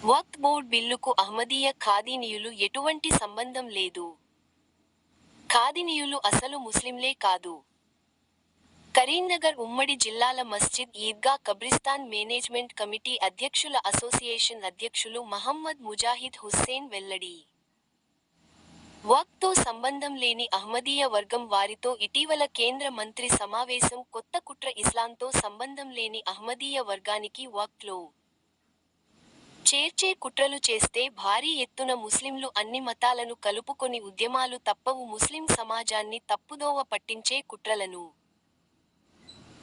వక్ఫ్ board బిల్లుకు అహ్మదీయ ఖాదీనీయులు ఎటువంటి సంబంధం లేదు. ఖాదీనీయులు అసలు ముస్లింలే కాదు. కరీంనగర్ ఉమ్మడి జిల్లాల మస్జిద్ ఈద్గా కబ్రిస్తాన్ మేనేజ్మెంట్ కమిటీ అధ్యక్షుల అసోసియేషన్ అధ్యక్షులు మహమ్మద్ ముజాహిద్ హుస్సేన్ వెల్లడి. వక్ఫ్తో సంబంధం లేని అహ్మదీయ వర్గం వారితో ఇటీవల కేంద్ర మంత్రి సమావేశం కొత్త కుట్ర ఇస్లాంతో సంబంధం లేని అహ్మదీయ వర్గానికి వక్ఫ్లో చేర్చే కుట్రలు చేస్తే భారీ ఎత్తున ముస్లింలు అన్ని మతాలను కలుపుకొని ఉద్యమాలు తప్పవు. ముస్లిం సమాజాన్ని తప్పుదోవ పట్టించే కుట్రలను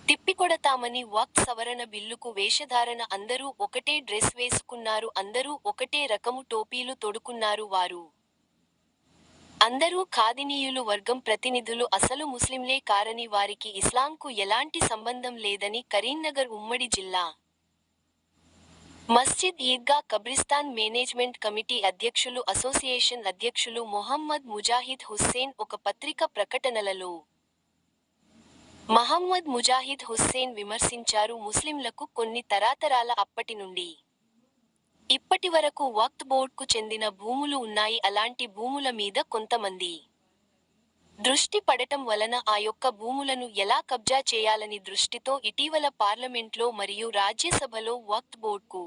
తిప్పికొడతామని వక్ఫ్ సవరణ బిల్లుకు వేషధారణ అందరూ ఒకటే డ్రెస్ వేసుకున్నారు, అందరూ ఒకటే రకము టోపీలు తొడుకున్నారు, వారు అందరూ ఖాదీనీయులు వర్గం ప్రతినిధులు అసలు ముస్లింలే కారని, వారికి ఇస్లాంకు ఎలాంటి సంబంధం లేదని కరీంనగర్ ఉమ్మడి జిల్లా మస్జిద్ ఈద్గా కబ్రిస్తాన్ మేనేజ్మెంట్ కమిటీ అధ్యక్షులు అసోసియేషన్ అధ్యక్షులు మొహమ్మద్ ముజాహిద్ హుస్సేన్ ఒక పత్రిక ప్రకటనలలో మహమ్మద్ ముజాహిద్ హుస్సేన్ విమర్శించారు. ముస్లింలకు కొన్ని తరాతరాల అప్పటి నుండి ఇప్పటివరకు వక్ఫ్ బోర్డ్కు చెందిన భూములు ఉన్నాయి. అలాంటి భూముల మీద కొంతమంది దృష్టి పడటం వలన ఆ యొక్క భూములను ఎలా కబ్జా చేయాలని దృష్టితో ఇటీవల పార్లమెంట్లో మరియు రాజ్యసభలో వక్ఫ్ బోర్డ్కు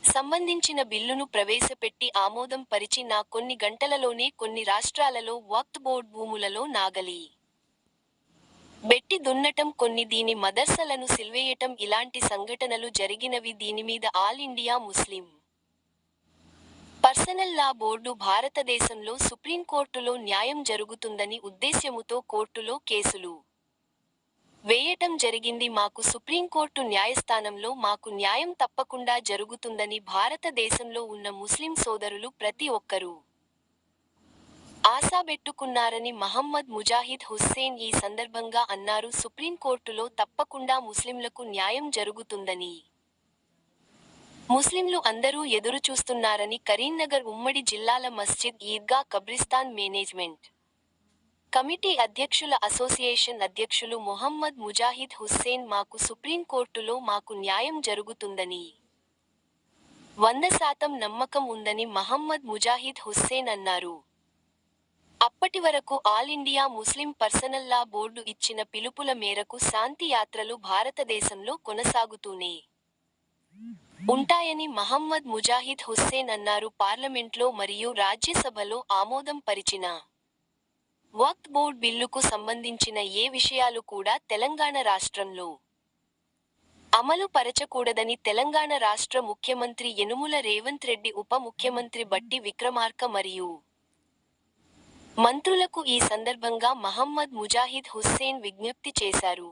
సంబంధించిన బిల్లును ప్రవేశపెట్టి ఆమోదం పరిచి కొన్ని గంటలలోనే కొన్ని రాష్ట్రాలలో వక్ఫ్ బోర్డ్ భూములలో నాగలి బెట్టి దున్నటం, కొన్ని దీని మదర్సలను సిల్వేయటం ఇలాంటి సంఘటనలు జరిగినవి. దీనిమీద ఆల్ ఇండియా ముస్లిం పర్సనల్ లా బోర్డు భారతదేశంలో సుప్రీంకోర్టులో న్యాయం జరుగుతుందని ఉద్దేశ్యముతో కోర్టులో కేసులు వేయటం జరిగింది. మాకు సుప్రీంకోర్టు న్యాయస్థానంలో మాకు న్యాయం తప్పకుండా జరుగుతుందని భారతదేశంలో ఉన్న ముస్లిం సోదరులు ప్రతి ఒక్కరూ ఆశాబెట్టుకున్నారని మహమ్మద్ ముజాహిద్ హుస్సేన్ ఈ సందర్భంగా అన్నారు. సుప్రీంకోర్టులో తప్పకుండా ముస్లింలకు న్యాయం జరుగుతుందని ముస్లింలు అందరూ ఎదురుచూస్తున్నారని కరీంనగర్ ఉమ్మడి జిల్లాల మస్జిద్ ఈద్గా కబ్రిస్తాన్ మేనేజ్మెంట్ కమిటీ అధ్యక్షుల అసోసియేషన్ అధ్యక్షులు మొహమ్మద్ ముజాహిద్ హుస్సేన్ మాకు సుప్రీంకోర్టులో మాకు న్యాయం జరుగుతుందని 100% నమ్మకం ఉందని మహమ్మద్ ముజాహిద్ హుస్సేన్ అన్నారు. అప్పటి వరకు ఆల్ ఇండియా ముస్లిం పర్సనల్ లా బోర్డు ఇచ్చిన పిలుపుల మేరకు శాంతి యాత్రలు భారతదేశంలో కొనసాగుతూనే ఉంటాయని మహమ్మద్ ముజాహిద్ హుస్సేన్ అన్నారు. పార్లమెంట్లో మరియు రాజ్యసభలో ఆమోదం పరిచిన వక్ఫ్ బోర్డ్ బిల్లుకు సంబంధించిన ఏ విషయాలు కూడా తెలంగాణ రాష్ట్రంలో అమలు పరచకూడదని తెలంగాణ రాష్ట్ర ముఖ్యమంత్రి యనుమల రేవంత్ రెడ్డి, ఉప ముఖ్యమంత్రి బట్టి విక్రమార్క మరియు మంత్రులకు ఈ సందర్భంగా మహమ్మద్ ముజాహిద్ హుస్సేన్ విజ్ఞప్తి చేశారు.